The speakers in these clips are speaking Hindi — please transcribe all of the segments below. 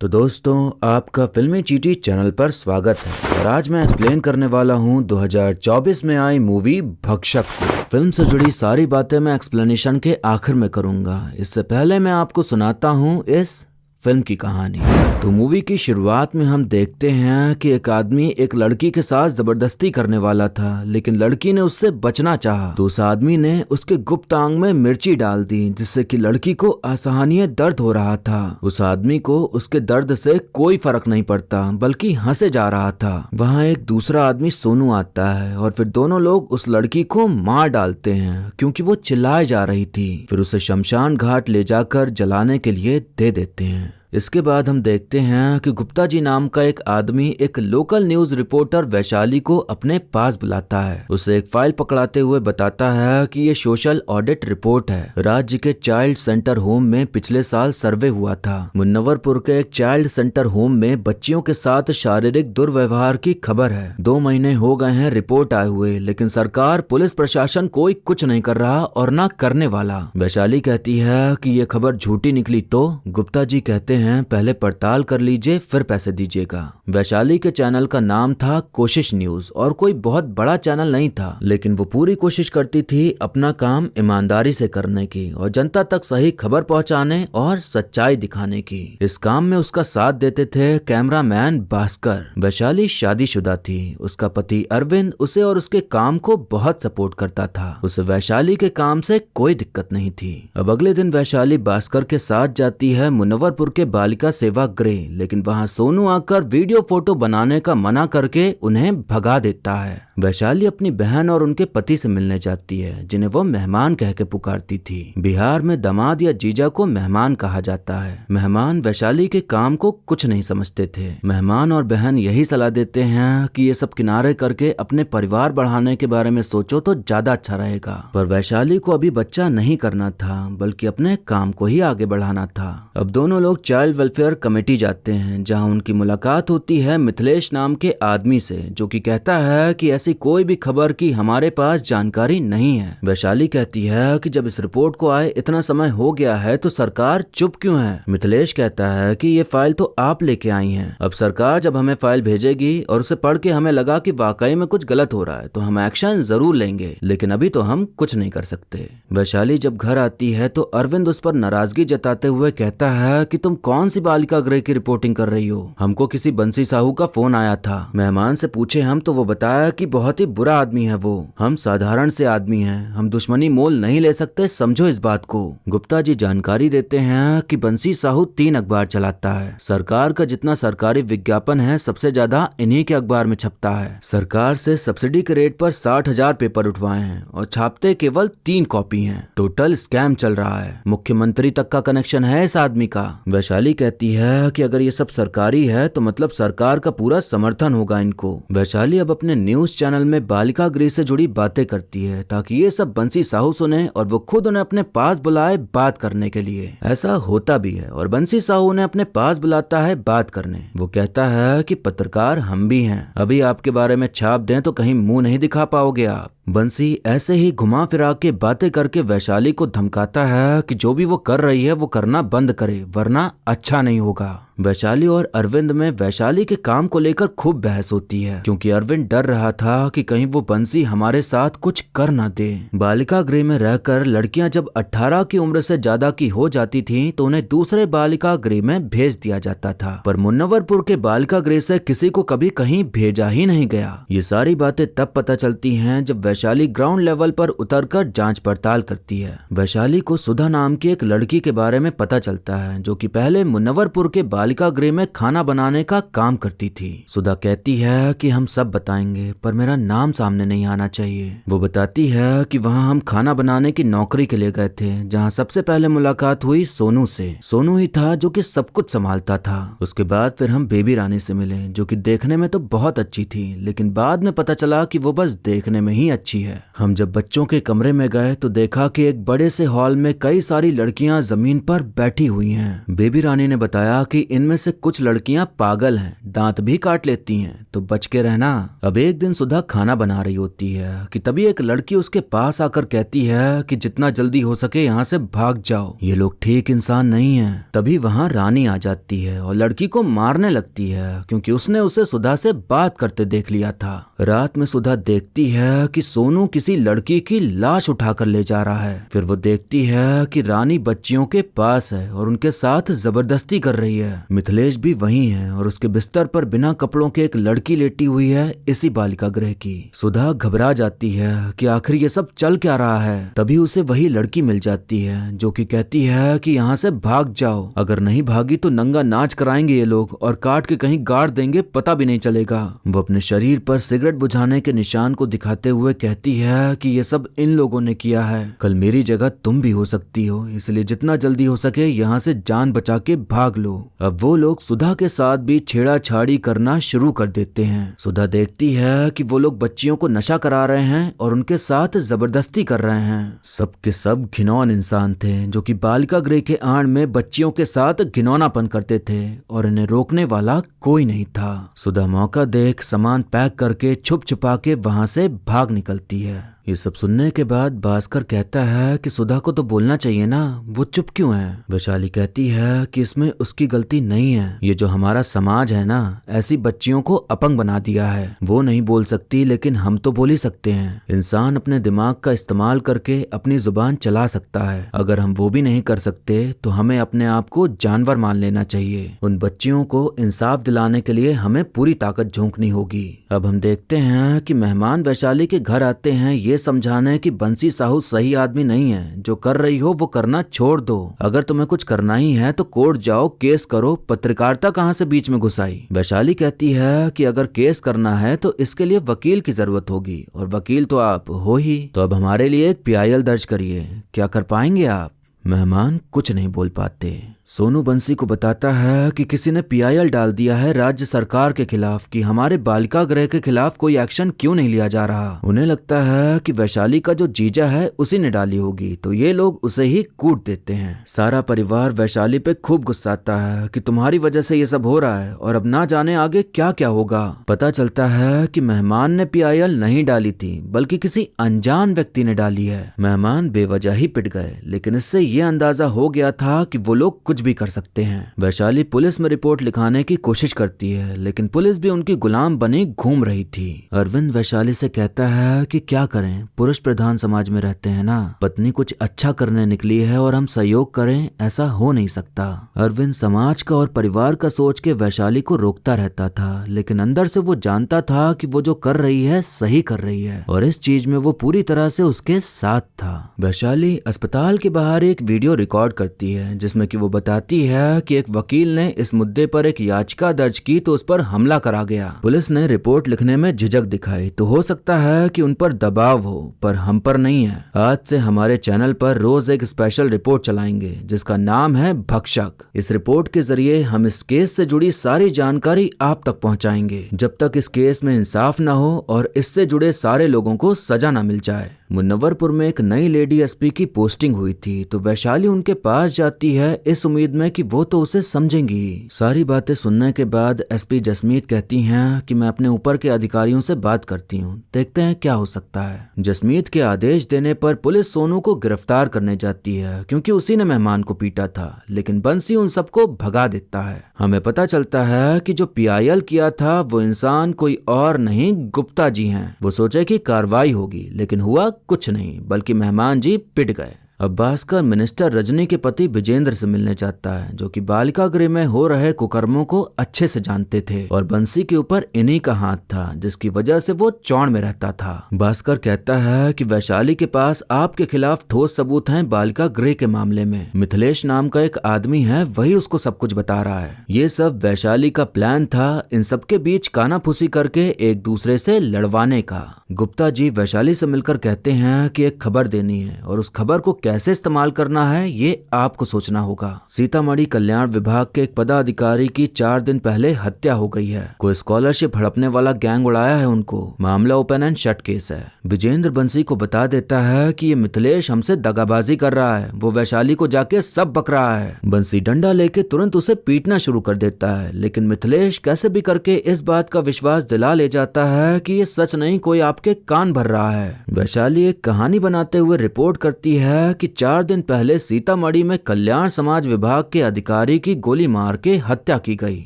तो दोस्तों, आपका फिल्मी चीटी चैनल पर स्वागत है और आज मैं एक्सप्लेन करने वाला हूँ 2024 में आई मूवी भक्षक को। फिल्म से जुड़ी सारी बातें मैं एक्सप्लेनेशन के आखिर में करूँगा। इससे पहले मैं आपको सुनाता हूँ इस फिल्म की कहानी। तो मूवी की शुरुआत में हम देखते हैं कि एक आदमी एक लड़की के साथ जबरदस्ती करने वाला था, लेकिन लड़की ने उससे बचना चाहा तो उस आदमी ने उसके गुप्त अंग में मिर्ची डाल दी, जिससे कि लड़की को असहनीय दर्द हो रहा था। उस आदमी को उसके दर्द से कोई फर्क नहीं पड़ता, बल्कि हंसे जा रहा था। वहाँ एक दूसरा आदमी सोनू आता है और फिर दोनों लोग उस लड़की को मार डालते हैं क्योंकि वो चिल्लाए जा रही थी। फिर उसे शमशान घाट ले जाकर जलाने के लिए दे देते हैं। इसके बाद हम देखते हैं कि गुप्ता जी नाम का एक आदमी एक लोकल न्यूज रिपोर्टर वैशाली को अपने पास बुलाता है। उसे एक फाइल पकड़ाते हुए बताता है कि ये सोशल ऑडिट रिपोर्ट है। राज्य के चाइल्ड सेंटर होम में पिछले साल सर्वे हुआ था। मुन्नवरपुर के एक चाइल्ड सेंटर होम में बच्चियों के साथ शारीरिक दुर्व्यवहार की खबर है। 2 महीने हो गए हैं रिपोर्ट आए हुए, लेकिन सरकार, पुलिस प्रशासन कोई कुछ नहीं कर रहा और ना करने वाला। वैशाली कहती है कि ये खबर झूठी निकली तो गुप्ता जी कहते हैं पहले पड़ताल कर लीजिए, फिर पैसे दीजिएगा। वैशाली के चैनल का नाम था कोशिश न्यूज और कोई बहुत बड़ा चैनल नहीं था, लेकिन वो पूरी कोशिश करती थी अपना काम ईमानदारी से करने की और जनता तक सही खबर पहुंचाने और सच्चाई दिखाने की। इस काम में उसका साथ देते थे कैमरामैन भास्कर। वैशाली शादीशुदा थी। उसका पति अरविंद उसे और उसके काम को बहुत सपोर्ट करता था। उसे वैशाली के काम से कोई दिक्कत नहीं थी। अब अगले दिन वैशाली भास्कर के साथ जाती है मुन्नवरपुर के बालिका सेवा गृह, लेकिन वहां सोनू आकर वीडियो फोटो बनाने का मना करके उन्हें भगा देता है। वैशाली अपनी बहन और उनके पति से मिलने जाती है, जिन्हें वो मेहमान कह के पुकारती थी। बिहार में दामाद या जीजा को मेहमान कहा जाता है। मेहमान वैशाली के काम को कुछ नहीं समझते थे। मेहमान और बहन यही सलाह देते हैं कि ये सब किनारे करके अपने परिवार बढ़ाने के बारे में सोचो तो ज्यादा अच्छा रहेगा। पर वैशाली को अभी बच्चा नहीं करना था, बल्कि अपने काम को ही आगे बढ़ाना था। अब दोनों लोग चाइल्ड वेलफेयर कमेटी जाते हैं, जहां उनकी मुलाकात होती है मिथिलेश नाम के आदमी से, जो कि कहता है कि ऐसी कोई भी खबर की हमारे पास जानकारी नहीं है। वैशाली कहती है कि जब इस रिपोर्ट को आए इतना समय हो गया है तो सरकार चुप क्यों है। मिथिलेश कहता है कि ये फाइल तो आप लेके आई हैं। अब सरकार जब हमें फाइल भेजेगी और उसे पढ़ के हमें लगा कि वाकई में कुछ गलत हो रहा है तो हम एक्शन जरूर लेंगे, लेकिन अभी तो हम कुछ नहीं कर सकते। वैशाली जब घर आती है तो अरविंद उस पर नाराजगी जताते हुए कहता है कि तुम कौन सी बालिका गृह की रिपोर्टिंग कर रही हो। हमको किसी बंसी साहू का फोन आया था। मेहमान से पूछे हम तो वो बताया कि बहुत ही बुरा आदमी है वो। हम साधारण से आदमी हैं, हम दुश्मनी मोल नहीं ले सकते, समझो इस बात को। गुप्ता जी जानकारी देते हैं कि बंसी साहू 3 अखबार चलाता है। सरकार का जितना सरकारी विज्ञापन है सबसे ज्यादा इन्हीं के अखबार में छपता है। सरकार से सब्सिडी के रेट पर 60,000 पेपर उठवाए हैं और छापते केवल 3 कॉपी हैं। टोटल स्कैम चल रहा है। मुख्यमंत्री तक का कनेक्शन है इस आदमी का। वैशाली कहती है कि अगर ये सब सरकारी है तो मतलब सरकार का पूरा समर्थन होगा इनको। वैशाली अब अपने न्यूज चैनल में बालिका गृह से जुड़ी बातें करती है ताकि ये सब बंसी साहू सुने और वो खुद उन्हें अपने पास बुलाए बात करने के लिए। ऐसा होता भी है और बंसी साहू उन्हें अपने पास बुलाता है बात करने। वो कहता है कि पत्रकार हम भी हैं, अभी आपके बारे में छाप दें तो कहीं मुंह नहीं दिखा पाओगे आप। बंसी ऐसे ही घुमा फिरा के बातें करके वैशाली को धमकाता है कि जो भी वो कर रही है वो करना बंद करे, वरना अच्छा नहीं होगा। वैशाली और अरविंद में वैशाली के काम को लेकर खूब बहस होती है, क्योंकि अरविंद डर रहा था कि कहीं वो बंसी हमारे साथ कुछ कर ना दे। बालिका गृह में रहकर लड़कियां जब 18 की उम्र से ज्यादा की हो जाती थीं तो उन्हें दूसरे बालिका गृह में भेज दिया जाता था, पर मुन्नवरपुर के बालिका गृह से किसी को कभी कहीं भेजा ही नहीं गया। ये सारी बातें तब पता चलती हैं जब वैशाली ग्राउंड लेवल पर उतरकर जांच पड़ताल करती है। वैशाली को सुधा नाम की एक लड़की के बारे में पता चलता है, जो कि पहले मुन्नवरपुर के बालिका गृह में खाना बनाने का काम करती थी। सुधा कहती है कि हम सब बताएंगे, पर मेरा नाम सामने नहीं आना चाहिए। वो बताती है कि वहाँ हम खाना बनाने की नौकरी के लिए गए थे, जहाँ सबसे पहले मुलाकात हुई सोनू से। सोनू ही था जो कि सब कुछ संभालता था। उसके बाद फिर हम बेबी रानी से मिले, जो कि देखने में तो बहुत अच्छी थी, लेकिन बाद में पता चला कि वो बस देखने में ही अच्छी है। हम जब बच्चों के कमरे में गए तो देखा कि एक बड़े से हॉल में कई सारी लड़कियां जमीन पर बैठी हुई हैं। बेबी रानी ने बताया कि इनमें से कुछ लड़कियां पागल हैं, दांत भी काट लेती हैं, तो बच के रहना। अब एक दिन सुधा खाना बना रही होती है कि तभी एक लड़की उसके पास आकर कहती है कि जितना जल्दी हो सके यहाँ से भाग जाओ, ये लोग ठीक इंसान नहीं है। तभी वहाँ रानी आ जाती है और लड़की को मारने लगती है क्योंकि उसने उसे सुधा से बात करते देख लिया था। रात में सुधा देखती है कि सोनू किसी लड़की की लाश उठाकर ले जा रहा है। फिर वो देखती है कि रानी बच्चियों के पास है और उनके साथ जबरदस्ती कर रही है। मिथिलेश भी वहीं है और उसके बिस्तर पर बिना कपड़ों के एक लड़की लेटी हुई है, इसी बालिका गृह की। सुधा घबरा जाती है कि आखिर ये सब चल क्या रहा है। तभी उसे वही लड़की मिल जाती है जो कि कहती है कि यहाँ से भाग जाओ, अगर नहीं भागी तो नंगा नाच कराएंगे ये लोग और काट के कहीं गाड़ देंगे, पता भी नहीं चलेगा। वो अपने शरीर पर सिगरेट बुझाने के निशान को दिखाते हुए कहती है कि ये सब इन लोगों ने किया है, कल मेरी जगह तुम भी हो सकती हो, इसलिए जितना जल्दी हो सके यहाँ से जान बचा के भाग लो। अब वो लोग सुधा के साथ भी छेड़ाछाड़ी करना शुरू कर देते हैं। सुधा देखती है कि वो लोग बच्चियों को नशा करा रहे हैं और उनके साथ जबरदस्ती कर रहे हैं। सब के सब घिनौन इंसान थे जो कि बालिका गृह के आड़ में बच्चियों के साथ घिनौनापन करते थे और इन्हें रोकने वाला कोई नहीं था। सुधा मौका देख सामान पैक करके छुप छुपा के वहां से भाग निकलती है। ये सब सुनने के बाद भास्कर कहता है कि सुधा को तो बोलना चाहिए ना, वो चुप क्यों है। वैशाली कहती है कि इसमें उसकी गलती नहीं है, ये जो हमारा समाज है ना, ऐसी बच्चियों को अपंग बना दिया है। वो नहीं बोल सकती लेकिन हम तो बोल ही सकते हैं। इंसान अपने दिमाग का इस्तेमाल करके अपनी जुबान चला सकता है, अगर हम वो भी नहीं कर सकते तो हमें अपने आप को जानवर मान लेना चाहिए। उन बच्चियों को इंसाफ दिलाने के लिए हमें पूरी ताकत झोंकनी होगी। अब हम देखते हैं कि मेहमान वैशाली के घर आते हैं ये समझाने कि बंसी साहू सही आदमी नहीं है, जो कर रही हो वो करना छोड़ दो, अगर तुम्हें कुछ करना ही है तो कोर्ट जाओ, केस करो, पत्रकारिता कहाँ से बीच में घुस आई। वैशाली कहती है कि अगर केस करना है तो इसके लिए वकील की जरूरत होगी और वकील तो आप हो ही, तो अब हमारे लिए एक PIL दर्ज करिए, क्या कर पाएंगे आप। मेहमान कुछ नहीं बोल पाते। सोनू बंसी को बताता है कि किसी ने PIL डाल दिया है राज्य सरकार के खिलाफ कि हमारे बालिका गृह के खिलाफ कोई एक्शन क्यों नहीं लिया जा रहा। उन्हें लगता है कि वैशाली का जो जीजा है उसी ने डाली होगी, तो ये लोग उसे ही कूट देते हैं। सारा परिवार वैशाली पे खूब गुस्साता है कि तुम्हारी वजह से ये सब हो रहा है और अब ना जाने आगे क्या क्या होगा। पता चलता है कि मेहमान ने PIL नहीं डाली थी बल्कि किसी अनजान व्यक्ति ने डाली है। मेहमान बेवजह ही पिट गए, लेकिन इससे ये अंदाजा हो गया था कि वो लोग कुछ भी कर सकते हैं। वैशाली पुलिस में रिपोर्ट लिखाने की कोशिश करती है लेकिन पुलिस भी उनकी गुलाम बनी घूम रही थी। अरविंद वैशाली से कहता है कि क्या करें, पुरुष प्रधान समाज में रहते हैं ना, पत्नी कुछ अच्छा करने निकली है और हम सहयोग करें, ऐसा हो नहीं सकता। अरविंद समाज का और परिवार का सोच के वैशाली को रोकता रहता था, लेकिन अंदर से वो जानता था कि वो जो कर रही है सही कर रही है और इस चीज में वो पूरी तरह से उसके साथ था। वैशाली अस्पताल के बाहर एक वीडियो रिकॉर्ड करती है जिसमें कि वो बताती है कि एक वकील ने इस मुद्दे पर एक याचिका दर्ज की तो उस पर हमला करा गया। पुलिस ने रिपोर्ट लिखने में झिझक दिखाई तो हो सकता है कि उन पर दबाव हो, पर हम पर नहीं है। आज से हमारे चैनल पर रोज एक स्पेशल रिपोर्ट चलाएंगे जिसका नाम है भक्षक। इस रिपोर्ट के जरिए हम इस केस से जुड़ी सारी जानकारी आप तक पहुंचाएंगे जब तक इस केस में इंसाफ न हो और इससे जुड़े सारे लोगों को सजा न मिल जाए। मुनव्वरपुर में एक नई लेडी SP की पोस्टिंग हुई थी तो वैशाली उनके पास जाती है इस उम्मीद में कि वो तो उसे समझेंगी। सारी बातें सुनने के बाद SP जसमीत कहती हैं कि मैं अपने ऊपर के अधिकारियों से बात करती हूँ, देखते हैं क्या हो सकता है। जसमीत के आदेश देने पर पुलिस सोनू को गिरफ्तार करने जाती है क्योंकि उसी ने मेहमान को पीटा था, लेकिन बंसी उन सबको भगा देता है। हमें पता चलता है कि जो PIL किया था वो इंसान कोई और नहीं गुप्ता जी हैं। वो सोचे कि कार्रवाई होगी लेकिन हुआ कुछ नहीं, बल्कि मेहमान जी पिट गए। अब भास्कर मिनिस्टर रजनी के पति विजेंद्र से मिलने जाता है जो कि बालिका गृह में हो रहे कुकर्मों को अच्छे से जानते थे और बंसी के ऊपर इन्हीं का हाथ था जिसकी वजह से वो चौड़ में रहता था। भास्कर कहता है कि वैशाली के पास आपके खिलाफ ठोस सबूत हैं बालिका गृह के मामले में। मिथिलेश नाम का एक आदमी है, वही उसको सब कुछ बता रहा है। ये सब वैशाली का प्लान था, इन सबके बीच कानाफूसी करके एक दूसरे से लड़वाने का। गुप्ता जी वैशाली से मिलकर कहते हैं कि एक खबर देनी है और उस खबर को कैसे इस्तेमाल करना है ये आपको सोचना होगा। सीतामढ़ी कल्याण विभाग के एक पदाधिकारी की 4 दिन पहले हत्या हो गई है। कोई स्कॉलरशिप हड़पने वाला गैंग उड़ाया है उनको। मामला ओपन एंड शट केस है। विजेंद्र बंसी को बता देता है कि ये मिथिलेश हमसे दगाबाजी कर रहा है, वो वैशाली को जाके सब बक रहा है। बंसी डंडा लेके तुरंत उसे पीटना शुरू कर देता है, लेकिन मिथिलेश कैसे भी करके इस बात का विश्वास दिला ले जाता है कि ये सच नहीं, कोई आपके कान भर रहा है। वैशाली एक कहानी बनाते हुए रिपोर्ट करती है कि 4 दिन पहले सीतामढ़ी में कल्याण समाज विभाग के अधिकारी की गोली मार के हत्या की गई।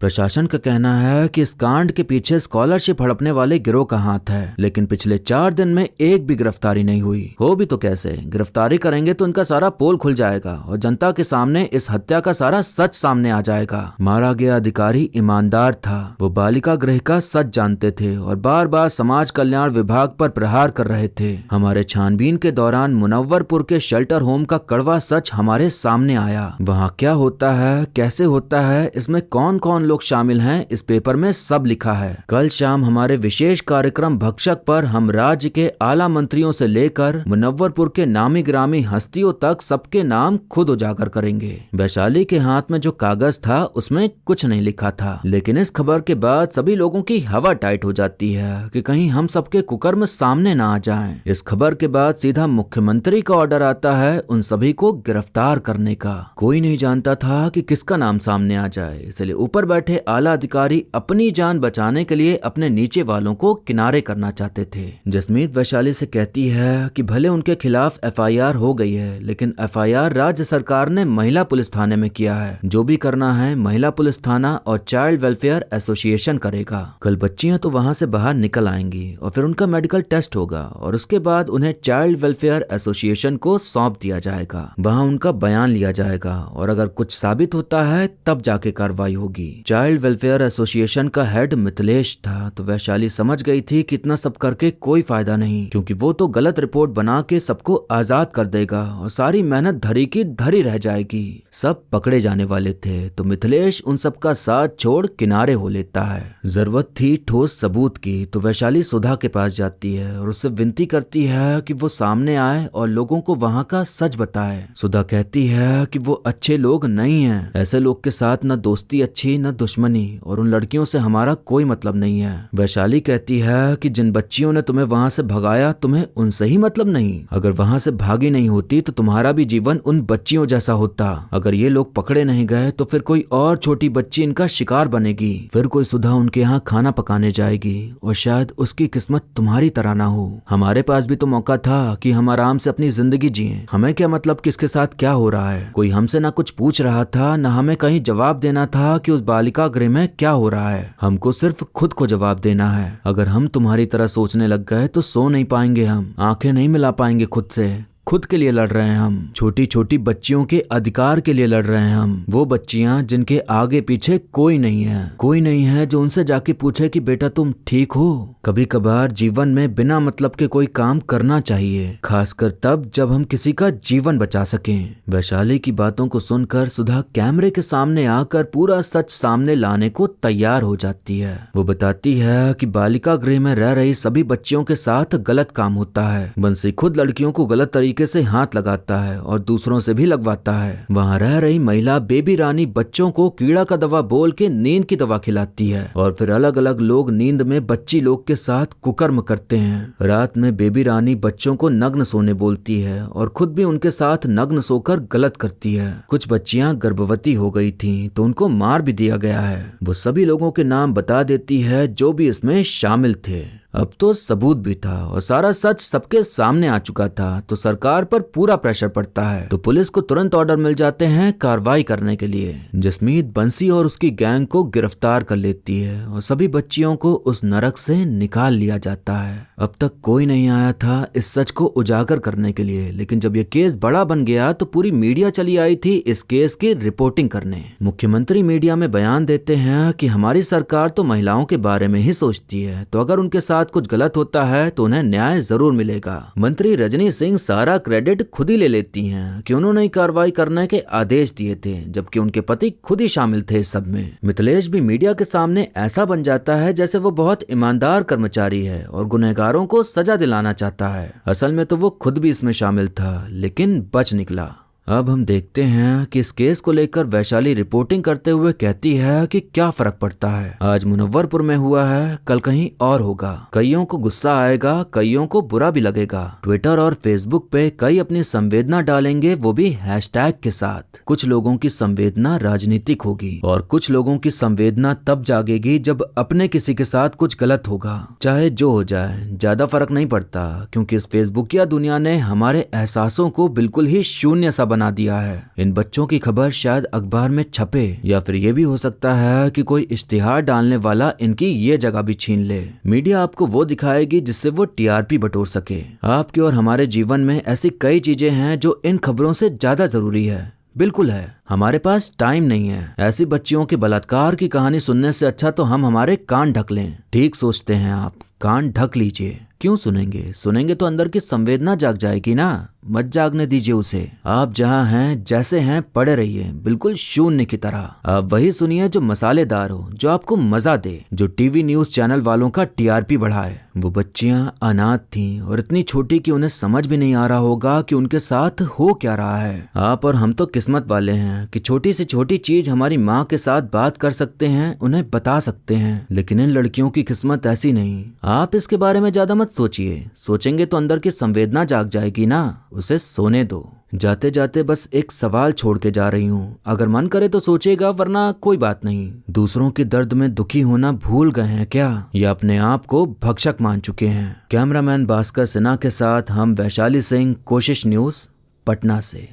प्रशासन का कहना है कि इस कांड के पीछे स्कॉलरशिप हड़पने वाले गिरोह का हाथ है, लेकिन पिछले 4 दिन में एक भी गिरफ्तारी नहीं हुई। हो भी तो कैसे, गिरफ्तारी करेंगे तो इनका सारा पोल खुल जाएगा और जनता के सामने इस हत्या का सारा सच सामने आ जाएगा। मारा गया अधिकारी ईमानदार था, वो बालिका गृह का सच जानते थे और बार बार समाज कल्याण विभाग पर प्रहार कर रहे थे। हमारे छानबीन के दौरान मुनव्वरपुर के शेल्टर होम का कड़वा सच हमारे सामने आया। वहाँ क्या होता है, कैसे होता है, इसमें कौन कौन लोग शामिल हैं, इस पेपर में सब लिखा है। कल शाम हमारे विशेष कार्यक्रम भक्षक पर हम राज्य के आला मंत्रियों से लेकर मुनव्वरपुर के नामी ग्रामी हस्तियों तक सबके नाम खुद उजागर करेंगे। वैशाली के हाथ में जो कागज था उसमें कुछ नहीं लिखा था, लेकिन इस खबर के बाद सभी लोगों की हवा टाइट हो जाती है कि कहीं हम सबके कुकर्म सामने ना आ जाएं। इस खबर के बाद सीधा मुख्यमंत्री का ऑर्डर आता है उन सभी को गिरफ्तार करने का। कोई नहीं जानता था कि किसका नाम सामने आ जाए, इसलिए ऊपर बैठे आला अधिकारी अपनी जान बचाने के लिए अपने नीचे वालों को किनारे करना चाहते थे। जसमीत वैशाली से कहती है कि भले उनके खिलाफ FIR हो गई है, लेकिन FIR राज्य सरकार ने महिला पुलिस थाने में किया है। जो भी करना है महिला पुलिस थाना और चाइल्ड वेलफेयर एसोसिएशन करेगा। कल बच्चियां तो वहां से बाहर निकल आएंगी और फिर उनका मेडिकल टेस्ट होगा और उसके बाद उन्हें चाइल्ड वेलफेयर एसोसिएशन को सौंप दिया जाएगा। वहां उनका बयान लिया जाएगा और अगर कुछ साबित होता है तब जाके कार्रवाई होगी। चाइल्ड वेलफेयर एसोसिएशन का हेड मिथिलेश था, तो वैशाली समझ गई थी कि इतना सब करके कोई फायदा नहीं, क्योंकि वो तो गलत रिपोर्ट बना के सबको आजाद कर देगा और सारी मेहनत धरी की धरी रह जाएगी। सब पकड़े जाने वाले थे, तो मिथिलेश उन सब का साथ छोड़ किनारे हो लेता है। जरूरत थी ठोस सबूत की, तो वैशाली सुधा के पास जाती है और उससे विनती करती है कि वो सामने आए और लोगों को वहाँ का सच बताए। सुधा कहती है कि वो अच्छे लोग नहीं हैं, ऐसे लोग के साथ न दोस्ती अच्छी न दुश्मनी, और उन लड़कियों से हमारा कोई मतलब नहीं है। वैशाली कहती है कि जिन बच्चियों ने तुम्हें वहाँ से भगाया तुम्हें उनसे ही मतलब नहीं, अगर वहाँ से भागी नहीं होती तो तुम्हारा भी जीवन उन बच्चियों जैसा होता। अगर ये लोग पकड़े नहीं गए तो फिर कोई और छोटी बच्ची इनका शिकार बनेगी, फिर कोई सुधा उनके यहाँ खाना पकाने जाएगी और शायद उसकी किस्मत तुम्हारी तरह ना हो। हमारे पास भी तो मौका था कि हम आराम से अपनी जिंदगी जिएं, हमें क्या मतलब किसके साथ क्या हो रहा है। कोई हमसे ना कुछ पूछ रहा था, न हमें कहीं जवाब देना था कि उस बालिका गृह में क्या हो रहा है। हमको सिर्फ खुद को जवाब देना है। अगर हम तुम्हारी तरह सोचने लग गए तो सो नहीं पाएंगे, हम आंखें नहीं मिला पाएंगे खुद से। खुद के लिए लड़ रहे हैं हम, छोटी छोटी बच्चियों के अधिकार के लिए लड़ रहे हैं हम। वो बच्चियां जिनके आगे पीछे कोई नहीं है, कोई नहीं है जो उनसे जाके पूछे कि बेटा तुम ठीक हो। कभी कभार जीवन में बिना मतलब के कोई काम करना चाहिए, खासकर तब जब हम किसी का जीवन बचा सकें। वैशाली की बातों को सुनकर सुधा कैमरे के सामने आकर पूरा सच सामने लाने को तैयार हो जाती है। वो बताती है कि बालिका गृह में रह रही सभी बच्चियों के साथ गलत काम होता है। बंसी खुद लड़कियों को गलत तरीके से हाथ लगाता है और दूसरों से भी लगवाता है। वहाँ रह रही महिला बेबी रानी बच्चों को कीड़ा का दवा बोल के नींद की दवा खिलाती है और फिर अलग अलग लोग नींद में बच्ची लोग के साथ कुकर्म करते हैं। रात में बेबी रानी बच्चों को नग्न सोने बोलती है और खुद भी उनके साथ नग्न सोकर गलत करती है। कुछ बच्चियां गर्भवती हो गई थीं, तो उनको मार भी दिया गया है। वो सभी लोगों के नाम बता देती है जो भी इसमें शामिल थे। अब तो सबूत भी था और सारा सच सबके सामने आ चुका था, तो सरकार पर पूरा प्रेशर पड़ता है, तो पुलिस को तुरंत ऑर्डर मिल जाते हैं कार्रवाई करने के लिए। जसमीत बंसी और उसकी गैंग को गिरफ्तार कर लेती है और सभी बच्चियों को उस नरक से निकाल लिया जाता है। अब तक कोई नहीं आया था इस सच को उजागर करने के लिए, लेकिन जब ये केस बड़ा बन गया तो पूरी मीडिया चली आई थी इस केस की रिपोर्टिंग करने। मुख्यमंत्री मीडिया में बयान देते हैं कि हमारी सरकार तो महिलाओं के बारे में ही सोचती है, तो अगर उनके साथ साथ कुछ गलत होता है तो उन्हें न्याय जरूर मिलेगा। मंत्री रजनी सिंह सारा क्रेडिट खुद ही ले लेती हैं कि उन्होंने कार्रवाई करने के आदेश दिए थे, जबकि उनके पति खुद ही शामिल थे इस सब में। मिथिलेश भी मीडिया के सामने ऐसा बन जाता है जैसे वो बहुत ईमानदार कर्मचारी है और गुनहगारों को सजा दिलाना चाहता है। असल में तो वो खुद भी इसमें शामिल था, लेकिन बच निकला। अब हम देखते हैं कि इस केस को लेकर वैशाली रिपोर्टिंग करते हुए कहती है कि क्या फर्क पड़ता है, आज मुनव्वरपुर में हुआ है, कल कहीं और होगा। कईयों को गुस्सा आएगा, कईयों को बुरा भी लगेगा। ट्विटर और फेसबुक पे कई अपनी संवेदना डालेंगे, वो भी हैशटैग के साथ। कुछ लोगों की संवेदना राजनीतिक होगी और कुछ लोगों की संवेदना तब जागेगी जब अपने किसी के साथ कुछ गलत होगा। चाहे जो हो जाए ज्यादा फर्क नहीं पड़ता, क्योंकि इस फेसबुकिया दुनिया ने हमारे एहसासों को बिल्कुल ही शून्य सा बना दिया है। इन बच्चों की खबर शायद अखबार में छपे, या फिर ये भी हो सकता है कि कोई इश्तिहार डालने वाला इनकी ये जगह भी छीन ले। मीडिया आपको वो दिखाएगी जिससे वो टीआरपी बटोर सके। आपके और हमारे जीवन में ऐसी कई चीजें हैं जो इन खबरों से ज्यादा जरूरी है। बिल्कुल है, हमारे पास टाइम नहीं है। ऐसी बच्चियों के बलात्कार की कहानी सुनने से अच्छा तो हम हमारे कान ढक लें। ठीक सोचते हैं आप, कान ढक लीजिए। क्यों सुनेंगे तो अंदर की संवेदना जाग जाएगी ना। मत जागने दीजिए उसे। आप जहाँ हैं जैसे हैं पड़े रहिए, बिल्कुल शून्य की तरह। आप वही सुनिए जो मसालेदार हो, जो आपको मजा दे, जो टीवी न्यूज चैनल वालों का टीआरपी बढ़ाए। वो बच्चियां अनाथ थीं और इतनी छोटी कि उन्हें समझ भी नहीं आ रहा होगा कि उनके साथ हो क्या रहा है। आप और हम तो किस्मत वाले हैं कि छोटी से छोटी चीज हमारी माँ के साथ बात कर सकते हैं, उन्हें बता सकते हैं। लेकिन इन लड़कियों की किस्मत ऐसी नहीं। आप इसके बारे में ज्यादा मत सोचिए, सोचेंगे तो अंदर की संवेदना जाग जाएगी ना। उसे सोने दो। जाते जाते बस एक सवाल छोड़ के जा रही हूँ, अगर मन करे तो सोचेगा, वरना कोई बात नहीं। दूसरों के दर्द में दुखी होना भूल गए हैं क्या, या अपने आप को भक्षक मान चुके हैं? कैमरामैन भास्कर सिन्हा के साथ हम वैशाली सिंह, कोशिश न्यूज, पटना से।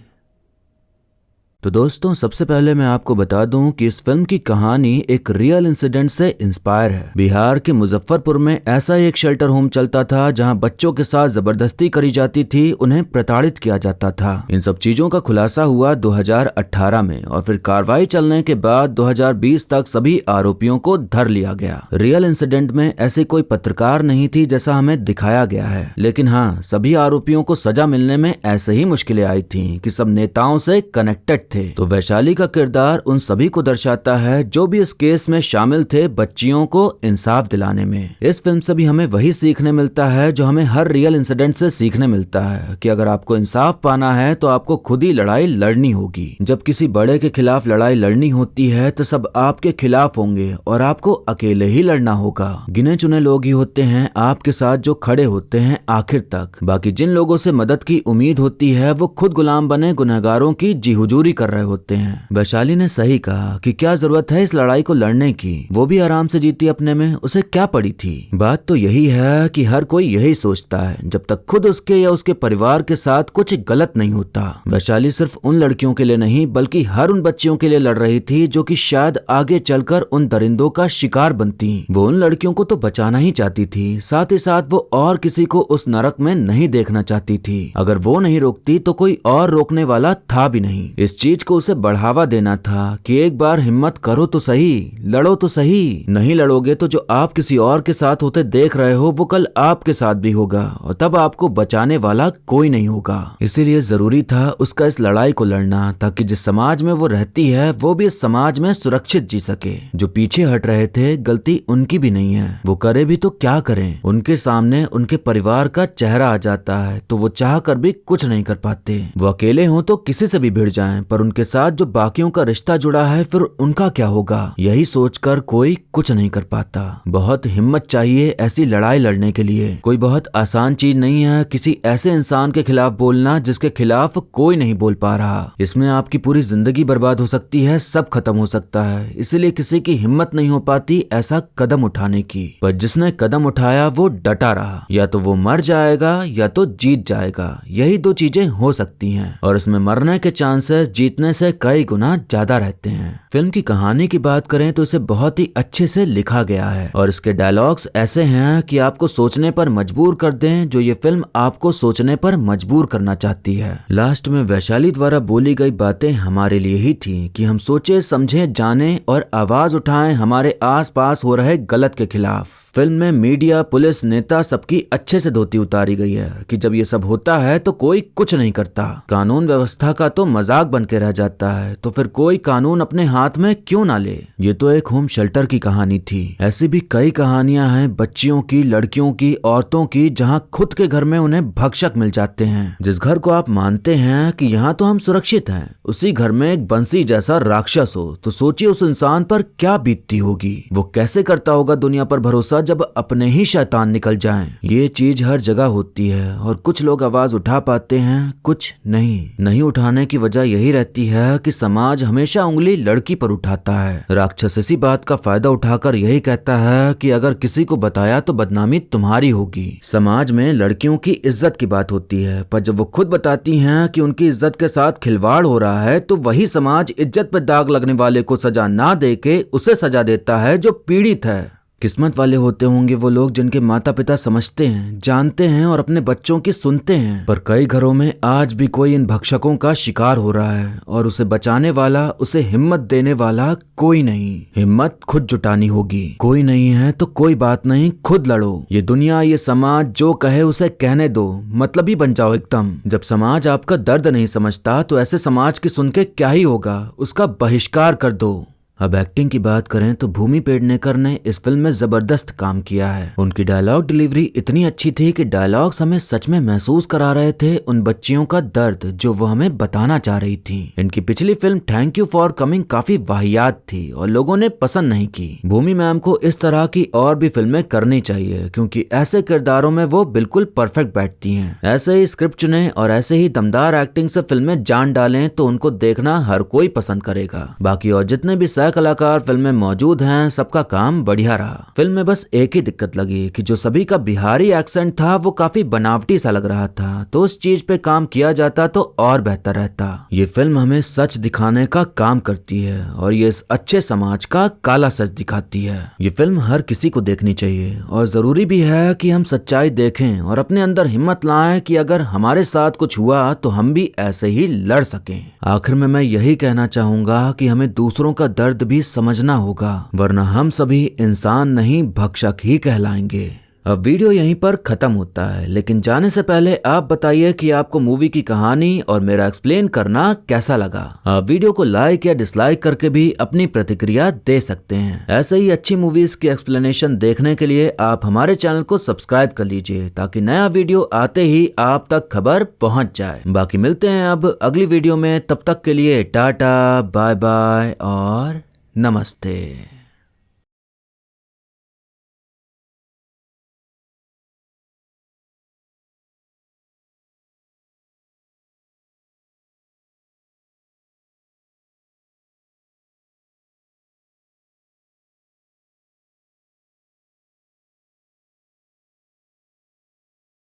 तो दोस्तों, सबसे पहले मैं आपको बता दूं कि इस फिल्म की कहानी एक रियल इंसिडेंट से इंस्पायर है। बिहार के मुजफ्फरपुर में ऐसा एक शेल्टर होम चलता था जहां बच्चों के साथ जबरदस्ती करी जाती थी, उन्हें प्रताड़ित किया जाता था। इन सब चीजों का खुलासा हुआ 2018 में और फिर कार्रवाई चलने के बाद 2020 तक सभी आरोपियों को धर लिया गया। रियल इंसिडेंट में ऐसी कोई पत्रकार नहीं थी जैसा हमें दिखाया गया है, लेकिन हाँ, सभी आरोपियों को सजा मिलने में ऐसे ही मुश्किलें आई थी कि सब नेताओं से कनेक्टेड थे। तो वैशाली का किरदार उन सभी को दर्शाता है जो भी इस केस में शामिल थे, बच्चियों को इंसाफ दिलाने में। इस फिल्म से भी हमें वही सीखने मिलता है जो हमें हर रियल इंसिडेंट से सीखने मिलता है कि अगर आपको इंसाफ पाना है तो आपको खुद ही लड़ाई लड़नी होगी। जब किसी बड़े के खिलाफ लड़ाई लड़नी होती है तो सब आपके खिलाफ होंगे और आपको अकेले ही लड़ना होगा। गिने चुने लोग ही होते हैं आपके साथ जो खड़े होते हैं आखिर तक। बाकी जिन लोगों से मदद की उम्मीद होती है वो खुद गुलाम बने गुनहगारों की जी हुजूरी कर रहे होते हैं। वैशाली ने सही कहा कि क्या जरूरत है इस लड़ाई को लड़ने की, वो भी आराम से जीती अपने में, उसे क्या पड़ी थी। बात तो यही है कि हर कोई यही सोचता है जब तक खुद उसके या उसके परिवार के साथ कुछ गलत नहीं होता। वैशाली सिर्फ उन लड़कियों के लिए नहीं बल्कि हर उन बच्चियों के लिए लड़ रही थी जो कि शायद आगे चलकर उन दरिंदों का शिकार बनती। वो उन लड़कियों को तो बचाना ही चाहती थी, साथ ही साथ वो और किसी को उस नरक में नहीं देखना चाहती थी। अगर वो नहीं रोकती तो कोई और रोकने वाला था भी नहीं। इस चीज को उसे बढ़ावा देना था कि एक बार हिम्मत करो तो सही, लड़ो तो सही। नहीं लड़ोगे तो जो आप किसी और के साथ होते देख रहे हो वो कल आपके साथ भी होगा और तब आपको बचाने वाला कोई नहीं होगा। इसीलिए जरूरी था उसका इस लड़ाई को लड़ना, ताकि जिस समाज में वो रहती है वो भी इस समाज में सुरक्षित जी सके। जो पीछे हट रहे थे गलती उनकी भी नहीं है, वो करे भी तो क्या करें। उनके सामने उनके परिवार का चेहरा आ जाता है तो वो चाह कर भी कुछ नहीं कर पाते। वो अकेले हों तो किसी से भी भिड़ जाएं, पर उनके साथ जो बाकियों का रिश्ता जुड़ा है फिर उनका क्या होगा, यही सोचकर कोई कुछ नहीं कर पाता। बहुत हिम्मत चाहिए ऐसी लड़ाई लड़ने के लिए। कोई बहुत आसान चीज नहीं है किसी ऐसे इंसान के खिलाफ बोलना जिसके खिलाफ कोई नहीं बोल पा रहा। इसमें आपकी पूरी जिंदगी बर्बाद हो सकती है, सब खत्म हो सकता है। इसीलिए किसी की हिम्मत नहीं हो पाती ऐसा कदम उठाने की, पर जिसने कदम उठाया वो डटा रहा। या तो वो मर जाएगा या तो जीत जाएगा, यही दो चीजें हो सकती हैं और इसमें मरने के चांसेस जीतने से कई गुना ज्यादा रहते हैं। फिल्म की कहानी की बात करें तो इसे बहुत ही अच्छे से लिखा गया है और इसके डायलॉग्स ऐसे हैं कि आपको सोचने पर मजबूर कर दें, जो ये फिल्म आपको सोचने पर मजबूर करना चाहती है। लास्ट में वैशाली द्वारा बोली गई बातें हमारे लिए ही थी कि हम सोचे, समझे, जाने और आवाज उठाएं हमारे आस पास हो रहे गलत के खिलाफ। फिल्म में मीडिया, पुलिस, नेता सबकी अच्छे से धोती उतारी गई है कि जब ये सब होता है तो कोई कुछ नहीं करता। कानून व्यवस्था का तो मजाक बन के रह जाता है, तो फिर कोई कानून अपने हाथ में क्यों ना ले। ये तो एक होम शेल्टर की कहानी थी। ऐसी भी कई कहानियां हैं बच्चियों की, लड़कियों की, औरतों की, जहां खुद के घर में उन्हें भक्षक मिल जाते हैं। जिस घर को आप मानते हैं कि यहाँ तो हम सुरक्षित हैं, उसी घर में एक बंसी जैसा राक्षस हो तो सोचिए उस इंसान पर क्या बीतती होगी। वो कैसे करता होगा दुनिया पर भरोसा जब अपने ही शैतान निकल जाएं। ये चीज हर जगह होती है और कुछ लोग आवाज उठा पाते हैं, कुछ नहीं उठाने की वजह यही रहती है कि समाज हमेशा उंगली लड़की पर उठाता है। राक्षस इसी बात का फायदा उठाकर यही कहता है कि अगर किसी को बताया तो बदनामी तुम्हारी होगी। समाज में लड़कियों की इज्जत की बात होती है, पर जब वो खुद बताती हैं कि उनकी इज्जत के साथ खिलवाड़ हो रहा है तो वही समाज इज्जत पर दाग लगने वाले को सजा ना देके उसे सजा देता है जो पीड़ित है। किस्मत वाले होते होंगे वो लोग जिनके माता पिता समझते हैं, जानते हैं और अपने बच्चों की सुनते हैं। पर कई घरों में आज भी कोई इन भक्षकों का शिकार हो रहा है और उसे बचाने वाला, उसे हिम्मत देने वाला कोई नहीं। हिम्मत खुद जुटानी होगी। कोई नहीं है तो कोई बात नहीं, खुद लड़ो। ये दुनिया, ये समाज जो कहे उसे कहने दो, मतलब ही बन जाओ एकदम। जब समाज आपका दर्द नहीं समझता तो ऐसे समाज की सुन के क्या ही होगा, उसका बहिष्कार कर दो। अब एक्टिंग की बात करें तो भूमि पेडनेकर ने इस फिल्म में जबरदस्त काम किया है। उनकी डायलॉग डिलीवरी इतनी अच्छी थी कि डायलॉग्स हमें सच में महसूस करा रहे थे उन बच्चियों का दर्द जो वो हमें बताना चाह रही थी। इनकी पिछली film thank you for coming काफी वाहियात थी और लोगों ने पसंद नहीं की। भूमि मैम को इस तरह की और भी फिल्में करनी चाहिए क्योंकि ऐसे किरदारों में वो बिल्कुल परफेक्ट बैठती हैं। ऐसे ही स्क्रिप्ट चुने और ऐसे ही दमदार एक्टिंग से फिल्में जान डालें तो उनको देखना हर कोई पसंद करेगा। बाकी और जितने भी कलाकार फिल्म में मौजूद हैं सबका काम बढ़िया रहा। फिल्म में बस एक ही दिक्कत लगी कि जो सभी का बिहारी एक्सेंट था वो काफी बनावटी सा लग रहा था, तो उस चीज पे काम किया जाता तो और बेहतर रहता। ये फिल्म हमें सच दिखाने का काम करती है और ये इस अच्छे समाज का काला सच दिखाती है। ये फिल्म हर किसी को देखनी चाहिए और जरूरी भी है कि हम सच्चाई देखें और अपने अंदर हिम्मत लाएं कि अगर हमारे साथ कुछ हुआ तो हम भी ऐसे ही लड़ सकें। आखिर में मैं यही कहना चाहूंगा कि हमें दूसरों का दर्द भी समझना होगा, वरना हम सभी इंसान नहीं भक्षक ही कहलाएंगे। अब वीडियो यहीं पर खत्म होता है, लेकिन जाने से पहले आप बताइए कि आपको मूवी की कहानी और मेरा एक्सप्लेन करना कैसा लगा। आप वीडियो को लाइक या डिसलाइक करके भी अपनी प्रतिक्रिया दे सकते हैं। ऐसे ही अच्छी मूवीज की एक्सप्लेनेशन देखने के लिए आप हमारे चैनल को सब्सक्राइब कर लीजिए ताकि नया वीडियो आते ही आप तक खबर पहुंच जाए। बाकी मिलते हैं अब अगली वीडियो में, तब तक के लिए टाटा, बाय बाय और नमस्ते।